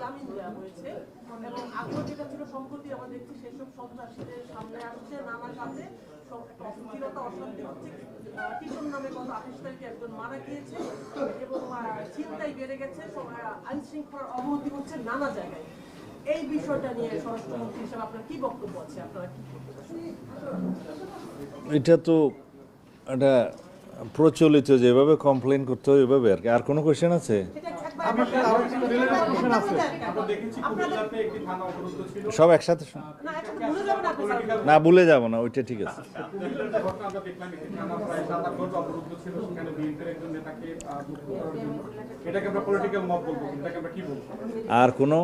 জামিন দেওয়া হয়েছে এবং আগ্রহ যেটা ছিল সম্প্রতি আমরা দেখছি সেসব সন্ত্রাসীদের সামনে আসছে নানা কাজে অস্থিরতা অশান্তি হচ্ছে। টিটন নামে গত 28 তারিখে একজন মারা গিয়েছে এবং চিন্তাই বেড়ে গেছে, আইন শৃঙ্খলার অবনতি হচ্ছে নানা জায়গায়। এই বিষয়টা নিয়ে স্বরাষ্ট্রমন্ত্রী হিসেবে আপনার কি বক্তব্য আছে? আপনারা কি করতে এটা তো একটা প্রচলিত যেভাবে কমপ্লেন করতে হয় এভাবে আর কি। আর কোনো কোয়েশ্চেন আছে? সব একসাথে না, ভুলে যাব না, ওইটা ঠিক আছে। আর কোনো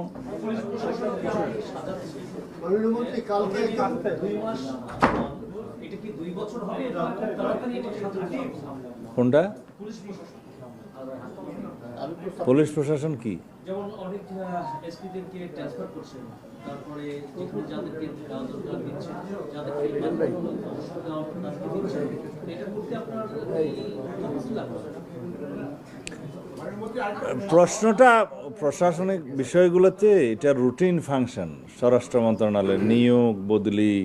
কোনটা পুলিশ প্রশাসন কি যেমন অনেক এসপিদেরকে ট্রান্সফার করছেন, তারপরে যেখানে যাদেরকে দরকার দিচ্ছেন, যাদেরকে এটা করতে আপনার প্রশ্নটা প্রশাসনিক বিষয়গুলোতে এটা রুটিন ফাংশন। স্বরাষ্ট্র মন্ত্রণালয়ের নিয়োগ, বদলি,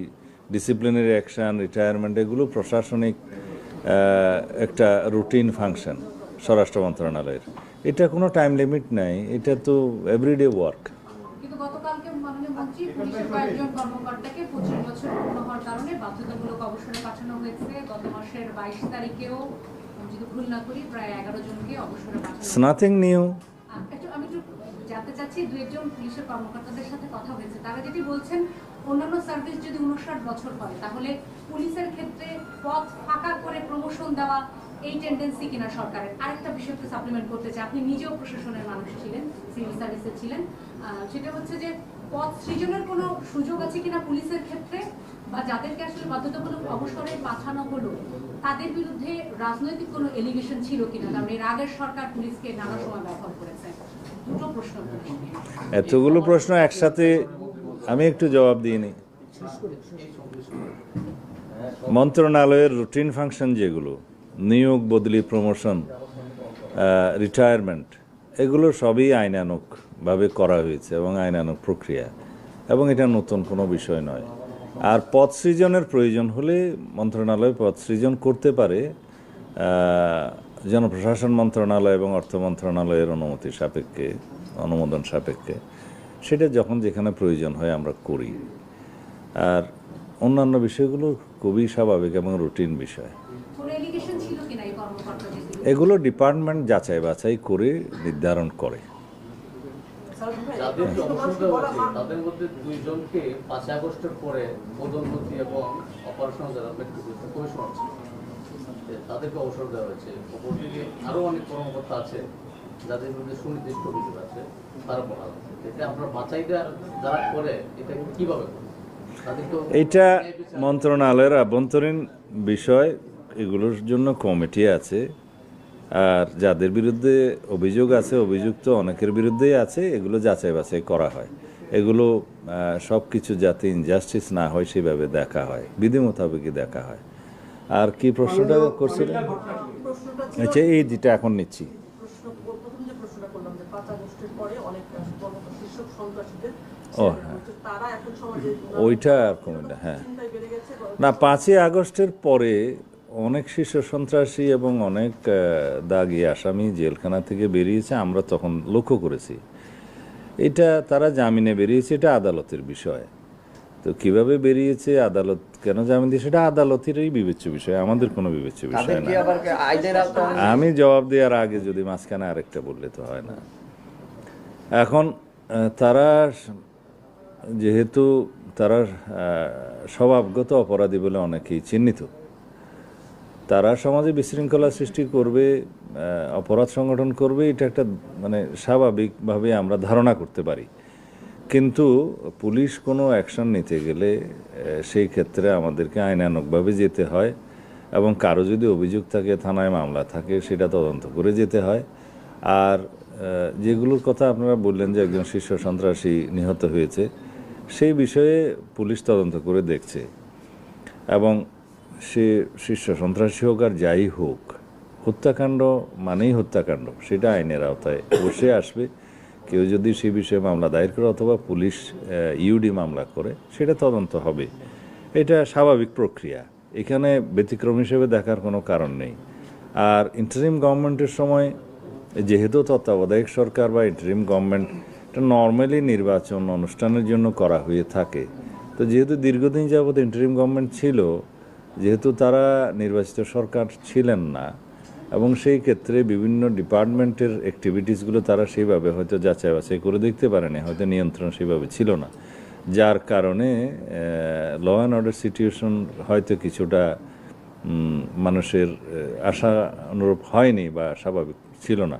ডিসিপ্লিনারি অ্যাকশন, রিটায়ারমেন্ট, এগুলো প্রশাসনিক একটা রুটিন ফাংশন স্বরাষ্ট্র মন্ত্রণালয়ের। এটা কোনো টাইম লিমিট নাই, এটা তো এভরিডে ওয়ার্ক। কিন্তু গতকালকে মাননীয় মন্ত্রী পুলিশের কয়েকজন কর্মকর্তাকে 25 বছর পূর্ণ হওয়ার কারণে বাধ্যতামূলক অবসরে পাঠানো হয়েছে। গত মাসের 22 তারিখেও যদি ভুল না করি প্রায় 11 জনকে অবসরে পাঠানো হয়েছে। Nothing new. আমি একটু জানতে চাচ্ছি, দু একজন পুলিশের কর্মকর্তাদের সাথে কথা হয়েছে, তারা যেটি বলছেন অন্যান্য সার্ভিস যদি 59 বছর হয় তাহলে পুলিশের ক্ষেত্রে পদ ফাঁকা করে প্রমোশন দেওয়া এই টেন্ডেন্সি কিনা সরকারের। আরেকটা বিষয় একটু সাপ্লিমেন্ট করতে চাই, আপনি নিজেও প্রশাসনের মানুষ ছিলেন, সিভিল সার্ভিসে ছিলেন, সেটা হচ্ছে যে পদ সৃজনের কোনো সুযোগ আছে কিনা পুলিশের ক্ষেত্রে, বা যাদেরকে আসলে বাধ্যতামূলক অবসরে পাঠানো হলো তাদের বিরুদ্ধে রাজনৈতিক কোনো এলিগেশন ছিল কিনা, কারণ এর আগের সরকার পুলিশকে নানা সময় ব্যবহার করেছে। দুটো প্রশ্ন। এতগুলো প্রশ্ন একসাথে আমি একটু জবাব দিইনি। মন্ত্রণালয়ের রুটিন ফাংশন যেগুলো, নিয়োগ, বদলি, প্রমোশন, রিটায়ারমেন্ট, এগুলো সবই আইনানুগভাবে করা হয়েছে এবং আইনানুগ প্রক্রিয়া, এবং এটা নতুন কোনো বিষয় নয়। আর পদ সৃজনের প্রয়োজন হলে মন্ত্রণালয় পদ সৃজন করতে পারে জনপ্রশাসন মন্ত্রণালয় এবং অর্থ মন্ত্রণালয়ের অনুমতি সাপেক্ষে, অনুমোদন সাপেক্ষে। সেটা যখন যেখানে প্রয়োজন হয় আমরা করি। আর অন্যান্য বিষয়গুলো খুবই স্বাভাবিক এবং রুটিন বিষয়। এগুলো ডিপার্টমেন্ট যাচাই বাছাই করে নির্ধারণ করে। যাদেরকে অবসর দেওয়া হয়েছে তাদের মধ্যে 2 জনকে 5 আগস্টের পরে পদোন্নতি এবং অপারেশনাল যারা মেট্রিকুলেশন কমিশনার ছিল তাদেরকে অবসর দেওয়া হয়েছে। অপরদিকে আরও অনেক কর্মকর্তা আছে যাদের মধ্যে সুনির্দিষ্ট অভিযোগ আছে, তারা বলা হচ্ছে এতে আপনার বাছাইটা যারা করে এটা কিভাবে করে? এটা মন্ত্রণালয়ের আভ্যন্তরীণ বিষয়, এগুলোর জন্য কমিটি আছে। আর যাদের বিরুদ্ধে অভিযোগ আছে, অভিযুক্ত অনেকের বিরুদ্ধেই আছে, এগুলো যাচাই বাছাই করা হয়। এগুলো সব কিছু যাতে ইনজাস্টিস না হয় সেভাবে দেখা হয়, বিধি মোতাবেকই দেখা হয়। আর কি প্রশ্নটা করছিলেন? আচ্ছা, এই যেটা এখন নিচ্ছি। ও হ্যাঁ, ওইটা আর কমে। হ্যাঁ না, 5ই আগস্টের পরে অনেক শীর্ষ সন্ত্রাসী এবং অনেক দাগী আসামি জেলখানা থেকে বেরিয়েছে, আমরা তখন লক্ষ্য করেছি। এটা তারা জামিনে বেরিয়েছে, এটা আদালতের বিষয়। তো কিভাবে বেরিয়েছে, আদালত কেন জামিন দিয়েছে, সেটা আদালতেরই বিবেচ্য বিষয়, আমাদের কোনো বিবেচ্য বিষয় না। আমি জবাব দেওয়ার আগে যদি মাঝখানে আরেকটা বললে তো হয় না। এখন তারা যেহেতু তারা স্বভাবগত অপরাধী বলে অনেকেই চিহ্নিত, তারা সমাজে বিশৃঙ্খলা সৃষ্টি করবে, অপরাধ সংগঠন করবে, এটা একটা মানে স্বাভাবিকভাবে আমরা ধারণা করতে পারি। কিন্তু পুলিশ কোনো অ্যাকশন নিতে গেলে সেই ক্ষেত্রে আমাদেরকে আইনানুগভাবে যেতে হয়, এবং কারো যদি অভিযোগ থাকে, থানায় মামলা থাকে, সেটা তদন্ত করে যেতে হয়। আর যেগুলোর কথা আপনারা বললেন যে একজন শীর্ষ সন্ত্রাসী নিহত হয়েছে, সেই বিষয়ে পুলিশ তদন্ত করে দেখছে, এবং সে শীর্ষ সন্ত্রাসী হোক আর যাই হোক, হত্যাকাণ্ড মানেই হত্যাকাণ্ড, সেটা আইনের আওতায় অবশ্যই আসবে। কেউ যদি সে বিষয়ে মামলা দায়ের করে অথবা পুলিশ ইউডি মামলা করে, সেটা তদন্ত হবে। এটা স্বাভাবিক প্রক্রিয়া, এখানে ব্যতিক্রম হিসেবে দেখার কোনো কারণ নেই। আর ইন্টারিম গভর্নমেন্টের সময় যেহেতু তত্ত্বাবধায়ক সরকার বা ইন্টারিম গভর্নমেন্ট, এটা নর্মালি নির্বাচন অনুষ্ঠানের জন্য করা হয়ে থাকে। তো যেহেতু দীর্ঘদিন যাবৎ ইন্টারিম গভর্নমেন্ট ছিল, যেহেতু তারা নির্বাচিত সরকার ছিলেন না, এবং সেই ক্ষেত্রে বিভিন্ন ডিপার্টমেন্টের অ্যাক্টিভিটিসগুলো তারা সেইভাবে হয়তো যাচাই বাছাই করে দেখতে পারেনি, হয়তো নিয়ন্ত্রণ সেইভাবে ছিল না, যার কারণে ল অ্যান্ড অর্ডার সিচুয়েশন হয়তো কিছুটা মানুষের আশা অনুরূপ হয়নি বা স্বাভাবিক ছিল না।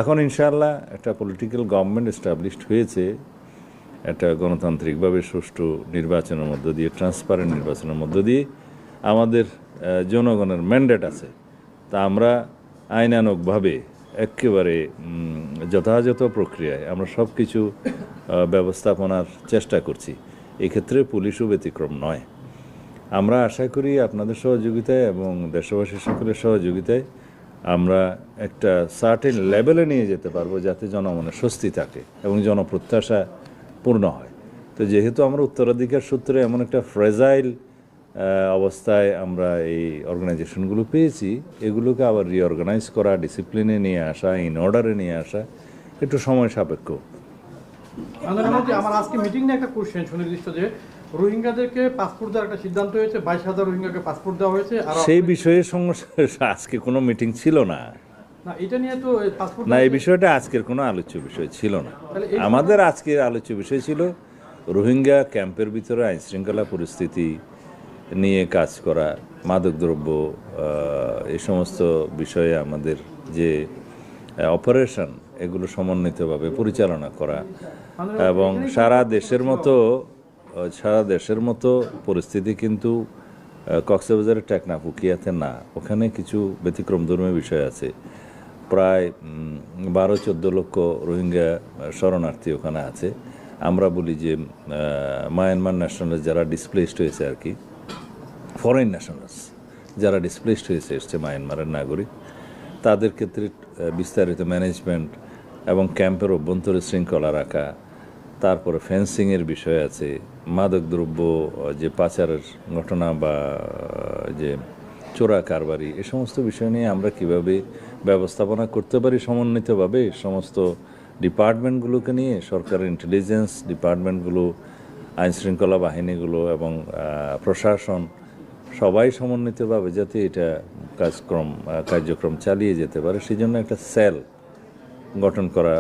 এখন ইনশাআল্লাহ একটা পলিটিক্যাল গভর্নমেন্ট এস্টাবলিশড হয়েছে, একটা গণতান্ত্রিকভাবে সুষ্ঠু নির্বাচনের মধ্য দিয়ে, ট্রান্সপারেন্ট নির্বাচনের মধ্য দিয়ে আমাদের জনগণের ম্যান্ডেট আছে। তা আমরা আইনানুগভাবে একেবারে যথাযথ প্রক্রিয়ায় আমরা সব কিছু ব্যবস্থাপনার চেষ্টা করছি। এক্ষেত্রে পুলিশও ব্যতিক্রম নয়। আমরা আশা করি আপনাদের সহযোগিতায় এবং দেশবাসীর সকলের সহযোগিতায় আমরা একটা সার্টেন লেভেলে নিয়ে যেতে পারবো, যাতে জনমনে স্বস্তি থাকে এবং জনপ্রত্যাশা পূর্ণ হয়। তো যেহেতু আমরা উত্তরাধিকার সূত্রে এমন একটা ফ্রেজাইল অবস্থায় আমরা এই অর্গানাইজেশনগুলো পেয়েছি, এগুলোকে আবার রিঅর্গানাইজ করা, ডিসিপ্লিনে নিয়ে আসা, ইন অর্ডারে নিয়ে আসা একটু সময় সাপেক্ষ। আমার আজকে মিটিং নিয়ে একটা কোশ্চেন সুনির্দিষ্ট, যে রোহিঙ্গাদেরকে পাসপোর্ট দেওয়ার একটা সিদ্ধান্ত হয়েছে, 22,000 রোহিঙ্গাকে পাসপোর্ট দেওয়া হয়েছে। আর সেই বিষয়ে সমস্যা, আজকে কোনো মিটিং ছিল না। না, এটা নিয়ে তো পাসপোর্ট না, এই বিষয়টা আজকের কোনো আলোচ্য বিষয় ছিল না। আমাদের আজকের আলোচ্য বিষয় ছিল রোহিঙ্গা ক্যাম্পের ভিতরে আইনশৃঙ্খলা পরিস্থিতি নিয়ে কাজ করা, মাদকদ্রব্য, এই সমস্ত বিষয়ে আমাদের যে অপারেশন, এগুলো সমন্বিতভাবে পরিচালনা করা, এবং সারা দেশের মতো পরিস্থিতি কিন্তু কক্সবাজারের টেকনাফ উকিয়াতে না। ওখানে কিছু ব্যতিক্রমধর্মী বিষয় আছে। প্রায় 12-14 লক্ষ রোহিঙ্গা শরণার্থী ওখানে আছে। আমরা বলি যে মায়ানমার ন্যাশনালস যারা ডিসপ্লেসড হয়েছে আর কি, ফরেন ন্যাশনালস যারা ডিসপ্লেসড হয়েছে এসছে মায়ানমারের নাগরিক, তাদের ক্ষেত্রে বিস্তারিত ম্যানেজমেন্ট এবং ক্যাম্পের অভ্যন্তরে শৃঙ্খলা রাখা, তারপরে ফেন্সিংয়ের বিষয় আছে, মাদকদ্রব্য যে পাচারের ঘটনা বা যে চোরা কারবারি, এ সমস্ত বিষয় নিয়ে আমরা কিভাবে ব্যবস্থাপনা করতে পারি সমন্বিতভাবে সমস্ত ডিপার্টমেন্টগুলোকে নিয়ে, সরকারের ইন্টেলিজেন্স ডিপার্টমেন্টগুলো, আইনশৃঙ্খলা বাহিনীগুলো এবং প্রশাসন সবাই সমন্বিতভাবে যাতে এটা কার্যক্রম চালিয়ে যেতে পারে, সেই জন্য একটা সেল গঠন করা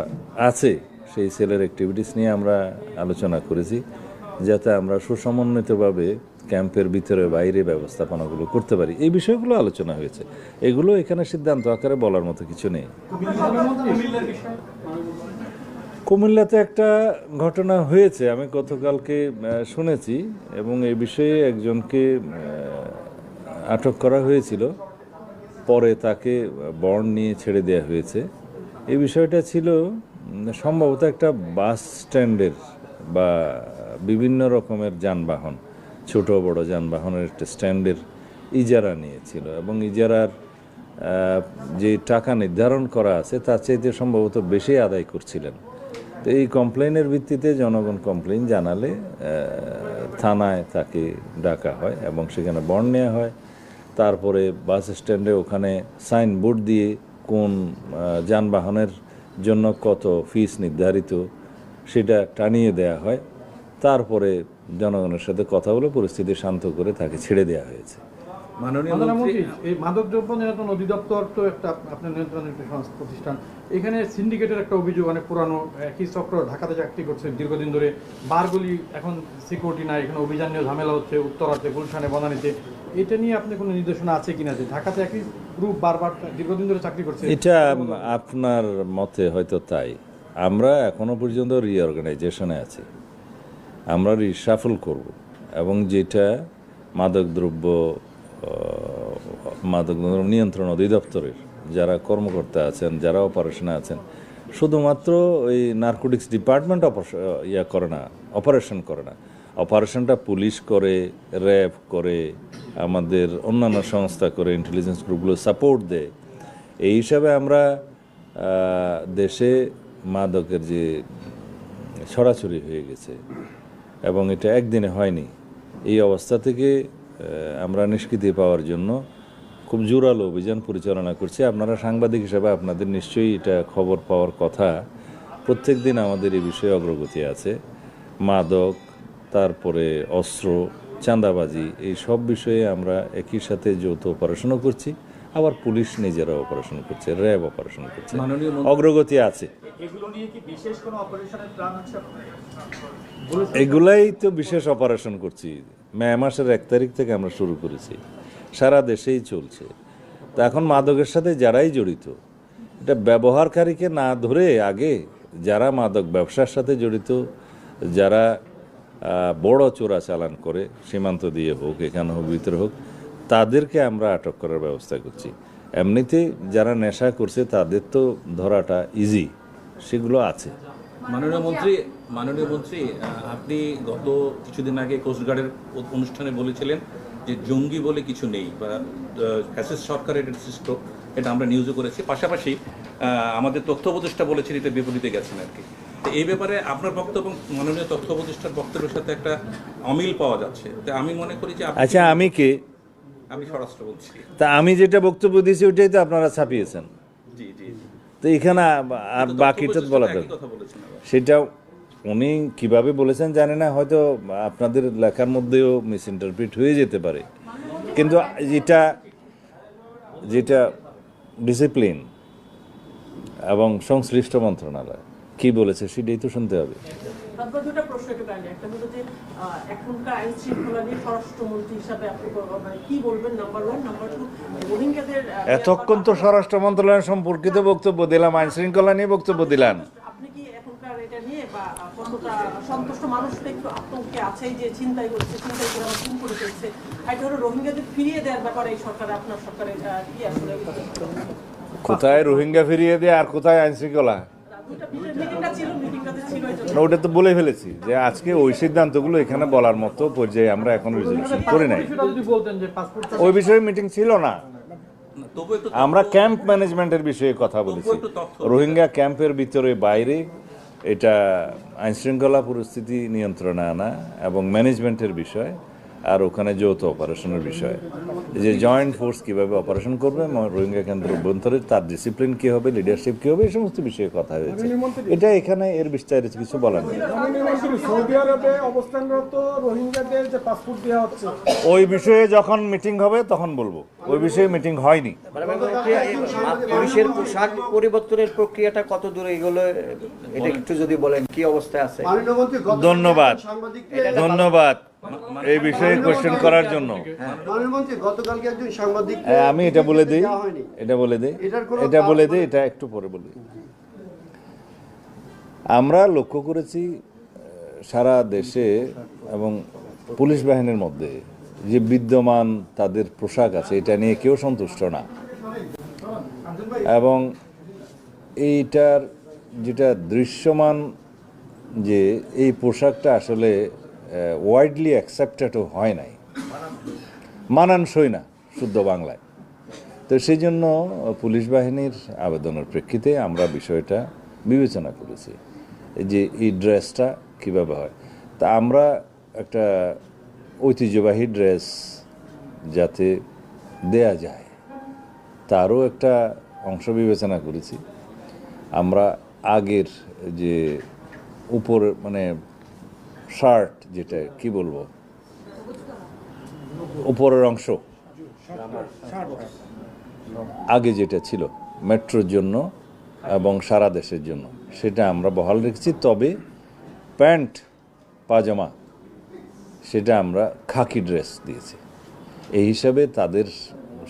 আছে। সেই সেলের অ্যাক্টিভিটিস নিয়ে আমরা আলোচনা করেছি, যাতে আমরা সুসমন্বিতভাবে ক্যাম্পের ভিতরে বাইরে ব্যবস্থাপনাগুলো করতে পারি। এই বিষয়গুলো আলোচনা হয়েছে, এগুলো এখানে সিদ্ধান্ত আকারে বলার মতো কিছু নেই। কুমিল্লাতে একটা ঘটনা হয়েছে, আমি গতকালকে শুনেছি, এবং এই বিষয়ে একজনকে আটক করা হয়েছিল, পরে তাকে বন্ড নিয়ে ছেড়ে দেওয়া হয়েছে। এই বিষয়টা ছিল সম্ভবত একটা বাস স্ট্যান্ডের বা বিভিন্ন রকমের যানবাহন, ছোট বড় যানবাহনের একটা স্ট্যান্ডের ইজারা নিয়েছিল, এবং ইজারার যে টাকা নির্ধারণ করা আছে তার চাইতে সম্ভবত বেশি আদায় করছিলেন। তো এই কমপ্লেনের ভিত্তিতে জনগণ কমপ্লেন জানালে থানায় তাকে ডাকা হয় এবং সেখানে বন্ড নেওয়া হয়। তারপরে বাস স্ট্যান্ডে ওখানে সাইনবোর্ড দিয়ে কোন যানবাহনের জন্য কত ফিস নির্ধারিত সেটা টানিয়ে দেয়া হয়। তারপরে জনগণের সাথে কথা বলে পরিস্থিতি শান্ত করে তাকে ছেড়ে দেওয়া হয়েছে। মাননীয় মন্ত্রী, এই মাদকদ্রব্য নিয়ন্ত্রণ অধিদপ্তর তো একটা আপনার নিয়ন্ত্রণের একটা প্রতিষ্ঠান, এখানে সিন্ডিকেটের একটা অভিযোগ, অনেক পুরানো একই চক্র ঢাকাতে চাকরি করছে দীর্ঘদিন ধরে, বারগুলি এখন সিকিউরিটি নাই, এখানে অভিযান নিয়ে ঝামেলা হচ্ছে, উত্তরাতে, গুলশানে, বনানীতে। এটা নিয়ে আপনি কোনো নির্দেশনা আছে কিনা, যে ঢাকাতে একই গ্রুপ বারবার দীর্ঘদিন ধরে চাকরি করছে? এটা আপনার মতে হয়তো তাই, আমরা এখনো পর্যন্ত রিঅর্গানাইজেশনে আছি, আমরা রিশাফল করব, এবং যেটা মাদকদ্রব্য নিয়ন্ত্রণ অধিদপ্তরের যারা কর্মকর্তা আছেন, যারা অপারেশনে আছেন, শুধুমাত্র ওই নার্কোটিক্স ডিপার্টমেন্ট অপারেশন করে না, অপারেশনটা পুলিশ করে, র্যাব করে, আমাদের অন্যান্য সংস্থা করে, ইন্টেলিজেন্স গ্রুপগুলো সাপোর্ট দেয়। এই হিসাবে আমরা দেশে মাদকের যে ছড়াছড়ি হয়ে গেছে এবং এটা একদিনে হয়নি, এই অবস্থা থেকে আমরা নিষ্কৃতি পাওয়ার জন্য খুব জোরালো অভিযান পরিচালনা করছি। আপনারা সাংবাদিক হিসেবে আপনাদের নিশ্চয়ই এটা খবর পাওয়ার কথা। প্রত্যেক দিন আমাদের এই বিষয়ে অগ্রগতি আছে। মাদক, তারপরে অস্ত্র, চাঁদাবাজি, এই সব বিষয়ে আমরা একই সাথে যৌথ অপারেশনও করছি, আবার পুলিশ নিজেরা অপারেশন করছে, র্যাব অপারেশন করছে, মাননীয় অগ্রগতি আছে। এগুলো নিয়ে কি বিশেষ কোনো অপারেশনের প্ল্যান আছে আপনাদের? এগুলাই তো বিশেষ অপারেশন করছি। মে মাসের 1 তারিখ থেকে আমরা শুরু করেছি, সারা দেশেই চলছে। তা এখন মাদকের সাথে যারাই জড়িত, এটা ব্যবহারকারীকে না ধরে আগে যারা মাদক ব্যবসার সাথে জড়িত, যারা বড় চোরাচালান করে, সীমান্ত দিয়ে হোক, এখানে হোক, ভিতরে হোক, তাদেরকে আমরা আটক করার ব্যবস্থা করছি। এমনিতে যারা নেশা করছে তাদের তো ধরাটা ইজি, সেগুলো আছে। মাননীয় মন্ত্রী, আপনি গত কিছুদিন আগে কোস্টগার্ডের অনুষ্ঠানে বলেছিলেন যে জঙ্গি বলে কিছু নেই, বা ফ্যাসিস্ট সরকারের সৃষ্ট, এটা আমরা নিউজও করেছি। পাশাপাশি আমাদের তথ্য উপদেষ্টা বলেছেন এটা বিপরীতে গেছেন আর কি। তো এই ব্যাপারে আপনার বক্তব্য এবং মাননীয় তথ্য উপদেষ্টার বক্তব্যের সাথে একটা অমিল পাওয়া যাচ্ছে। তো আমি মনে করি যে আচ্ছা, আমি কে? আমি স্বরাষ্ট্র বলছি। তা আমি যেটা বক্তব্য দিয়েছি ওইটাই তো আপনারা ছাপিয়েছেন। জি জি জি। তো এখানে আর বাকিটা বলা দরকার। কথা বলেছেন আবার। সেটা উনি কিভাবে বলেছেন জানি না, হয়তো আপনাদের লেখার মধ্যেও মিস ইন্টারপ্রিট হয়ে যেতে পারে, কিন্তু যেটা ডিসিপ্লিন এবং সংশ্লিষ্ট মন্ত্রণালয় কি বলেছে সেটাই তো শুনতে হবে। তারপর দুটো প্রশ্ন একটু কাইন্ডলি, একটা হলো যে এখনকার আইন শৃঙ্খলা নিয়ে স্বরাষ্ট্রমন্ত্রী হিসাবে আপনি মানে কি বলবেন, নাম্বার 1, নাম্বার 2 রোহিঙ্গাদের এতক্ষণ তো স্বরাষ্ট্র মন্ত্রণালয় সম্পর্কিত বক্তব্য দিলাম, আইন শৃঙ্খলা নিয়ে বক্তব্য দিলাম। আপনি কি এখনকার এটা নিয়ে বা কতটা সন্তুষ্ট? মানুষ তো একটু আতঙ্কে আছে যে ছিনতাই করছে, ছিনতাই করে আমার খুন করে ফেলছে। আর এটা হলো রোহিঙ্গাদের ফিরিয়ে দেওয়ার ব্যাপারে এই সরকার, আপনার সরকারের কি আসলে কোথায় রোহিঙ্গা ফিরিয়ে দেয় আর কোথায় আইন শৃঙ্খলা? দুইটা মিটিংটা ছিল, মিটিংটাতে ছিল এই জন্য। না, ওটা তো বলে ফেলেছি যে আজকে ওই সিদ্ধান্তগুলো এখানে বলার মতো পর্যায়ে আমরা এখন রেজলিউশন করি নাই। বিষয়টা যদি বলতেন যে পাসপোর্ট ওই বিষয়ে মিটিং ছিল না, তবু একটু আমরা ক্যাম্প ম্যানেজমেন্টের বিষয়ে কথা বলেছি। রোহিঙ্গা ক্যাম্পের ভিতরে বাইরে এটা আইনশৃঙ্খলা পরিস্থিতি নিয়ন্ত্রণে আনা এবং ম্যানেজমেন্টের বিষয়, আর ওখানে যৌথ অপারেশনের বিষয়, এই যে জয়েন্ট ফোর্স কীভাবে অপারেশন করবে, রোহিঙ্গা কেন্দ্র অভ্যন্তরে তার ডিসিপ্লিন কী হবে, লিডারশিপ কী হবে, এই সমস্ত বিষয়ে কথা হয়েছে। এটা এখানে এর বিস্তারিত কিছু বলার নেই। সৌদি আরবে অবস্থানরত রোহিঙ্গাদের যে পাসপোর্ট দেওয়া হচ্ছে, ওই বিষয়ে যখন মিটিং হবে তখন বলবো, ওই বিষয়ে মিটিং হয়নি। পুলিশের পোশাক পরিবর্তনের প্রক্রিয়াটা কত দূরে এগুলো, এটা একটু যদি বলেন কি অবস্থায় আছে? ধন্যবাদ, ধন্যবাদ এই বিষয়ে কোশ্চেন করার জন্য। গতকালকে একজন সাংবাদিক, আমি এটা বলে দিই, এটা একটু পরে বলি। আমরা লক্ষ্য করেছি সারা দেশে এবং পুলিশ বাহিনীর মধ্যে যে বিদ্যমান তাদের পোশাক আছে, এটা নিয়ে কেউ সন্তুষ্ট না, এবং এইটার যেটা দৃশ্যমান যে এই পোশাকটা আসলে ওয়াইডলি অ্যাকসেপ্টেডও হয় নাই, মানানসই না শুদ্ধ বাংলায়। তো সেই জন্য পুলিশ বাহিনীর আবেদনের প্রেক্ষিতে আমরা বিষয়টা বিবেচনা করেছি যে এই ড্রেসটা কীভাবে হয়। তা আমরা একটা ঐতিহ্যবাহী ড্রেস যাতে দেয়া যায় তারও একটা অংশ বিবেচনা করেছি। আমরা আগের যে উপর মানে শার্ট, যেটা কি বলবো, উপরের অংশ আগে যেটা ছিল মেট্রোর জন্য এবং সারা দেশের জন্য, সেটা আমরা বহাল রেখেছি। তবে প্যান্ট পাজামা সেটা আমরা খাকি ড্রেস দিয়েছি। এই হিসাবে তাদের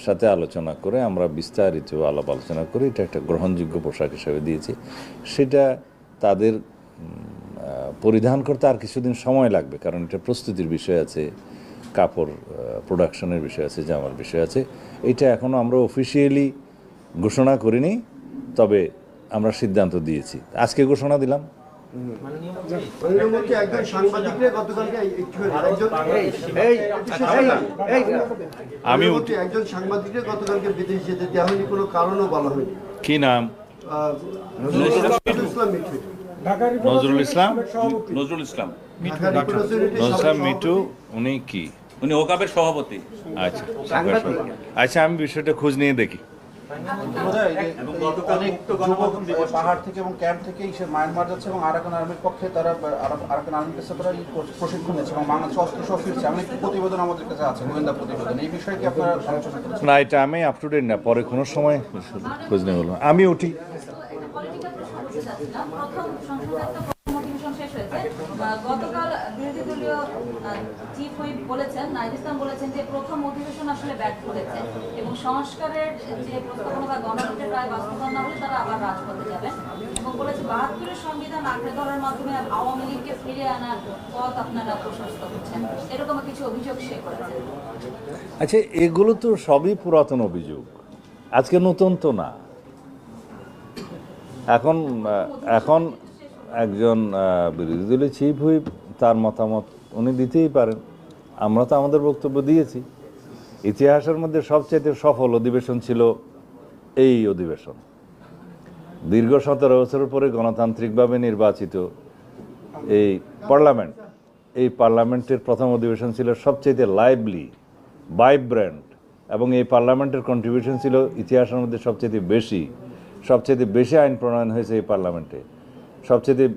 সাথে আলোচনা করে আমরা বিস্তারিত আলোচনা করে এটা একটা গ্রহণযোগ্য পোশাক হিসাবে দিয়েছি। সেটা তাদের পরিধান করতে আর কিছুদিন সময় লাগবে, কারণ এটা প্রস্তুতির বিষয় আছে, কাপড় প্রোডাকশনের বিষয় আছে, জামার বিষয় আছে। এটা এখনও আমরা অফিসিয়ালি ঘোষণা করিনি, তবে আমরা সিদ্ধান্ত দিয়েছি, আজকে ঘোষণা দিলাম। একজন সাংবাদিককে গতকালকে বিদেশ যেতে দেওয়া হয়নি, কোনো কারণও বলা হয়নি। কি নাম? ইসলাম মিঠু। ঢাকা নজরুল ইসলাম সভাপতি। নজরুল ইসলাম নজরুল ইসলাম মিঠু উনি কি? উনি ওকাবের সভাপতি। আচ্ছা আচ্ছা, আমি বিষয়টা খোঁজ নিয়ে দেখি। অনেক যুবক পাহাড় থেকে এবং ক্যাম্প থেকে সে মায়ানমার যাচ্ছে এবং আরাকান আর্মির পক্ষে তারা আরাকান আর্মির কাছে তারা প্রশিক্ষণ নিচ্ছে এবং বাংলাদেশ অস্ত্র সহ ফিরছে। এমন একটি প্রতিবেদন আমাদের কাছে আছে, গোয়েন্দা প্রতিবেদন। এই বিষয়ে কি আপনারা আলোচনা করেছেন? না, এটা আমি আপ টু ডেট না, পরে কোনো সময় খোঁজ নিয়ে বলবো। আমি উঠি। গতকাল বিরোধী দলীয় চিফ হুইপ বলেছেন, নাহিদ ইসলাম বলেছেন যে প্রথম অধিবেশন আসলে ব্যর্থ হয়েছে এবং সংস্কারের যে প্রস্তাবনা বা গণতন্ত্রের রায় বাস্তবায়ন না হলে তারা আবার রাজপথে যাবেন এবং বলেছে ৭২-এর সংবিধান আঁকড়ে ধরার মাধ্যমে আওয়ামী লীগকে ফিরিয়ে আনার পথ আপনারা প্রশস্ত করছেন, এরকম কিছু অভিযোগ সে করেছেন। আচ্ছা, এগুলো তো সবই পুরাতন অভিযোগ, আজকে নতুন তো না। এখন একজন বিরোধী দলের চিফ হুইপ তার মতামত উনি দিতেই পারেন। আমরা তো আমাদের বক্তব্য দিয়েছি। ইতিহাসের মধ্যে সবচেয়ে সফল অধিবেশন ছিল এই অধিবেশন। দীর্ঘ ১৭ বছরের পরে গণতান্ত্রিকভাবে নির্বাচিত এই পার্লামেন্ট, এই পার্লামেন্টের প্রথম অধিবেশন ছিল সবচেয়ে লাইভলি, ভাইব্রেন্ট, এবং এই পার্লামেন্টের কন্ট্রিবিউশন ছিল ইতিহাসের মধ্যে সবচেয়ে বেশি আইন প্রণয়ন হয়েছে এই পার্লামেন্টে। সবচেয়ে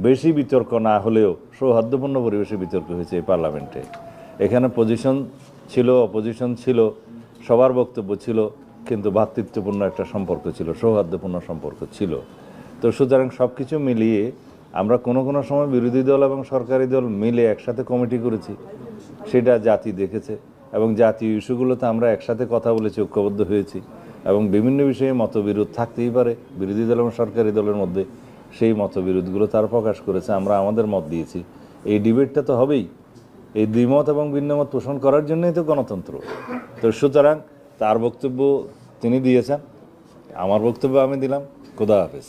বেশি বিতর্ক না হলেও সৌহার্দ্যপূর্ণ পরিবেশে বিতর্ক হয়েছে এই পার্লামেন্টে। এখানে পজিশন ছিল, অপোজিশন ছিল, সবার বক্তব্য ছিল, কিন্তু ভ্রাতৃত্বপূর্ণ একটা সম্পর্ক ছিল, সৌহার্দ্যপূর্ণ সম্পর্ক ছিল। তো সুতরাং সব কিছু মিলিয়ে আমরা কোনো সময় বিরোধী দল এবং সরকারি দল মিলে একসাথে কমিটি করেছি, সেটা জাতি দেখেছে এবং জাতীয় ইস্যুগুলোতে আমরা একসাথে কথা বলেছি, ঐক্যবদ্ধ হয়েছি এবং বিভিন্ন বিষয়ে মতবিরোধ থাকতেই পারে বিরোধী দল এবং সরকারি দলের মধ্যে, সেই মতবিরোধগুলো তারা প্রকাশ করেছে, আমরা আমাদের মত দিয়েছি। এই ডিবেটটা তো হবেই, এই দ্বিমত এবং ভিন্নমত পোষণ করার জন্যই তো গণতন্ত্র। তো সুতরাং তার বক্তব্য তিনি দিয়েছেন, আমার বক্তব্য আমি দিলাম। খোদা হাফেজ।